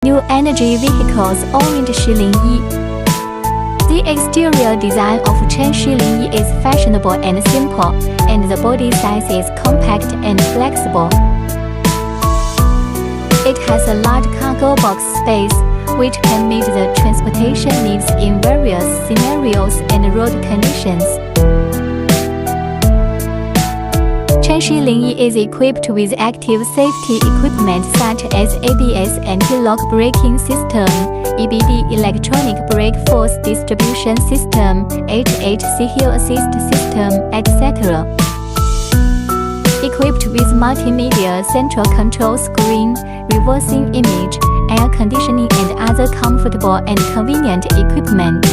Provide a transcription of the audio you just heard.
New energy vehicles Orange Linyi. The exterior design of Cheshi Linyi is fashionable and simple, and the body size is compact and flexible. It has a large cargo box space, which can meet the transportation needs in various scenarios and road conditions. Cheshi Linyi is equipped with active safety equipment such as ABS anti-lock braking system, EBD electronic brake force distribution system, HHC hill assist system, etc. Equipped with multimedia central control screen, reversing image, air conditioning and other comfortable and convenient equipment.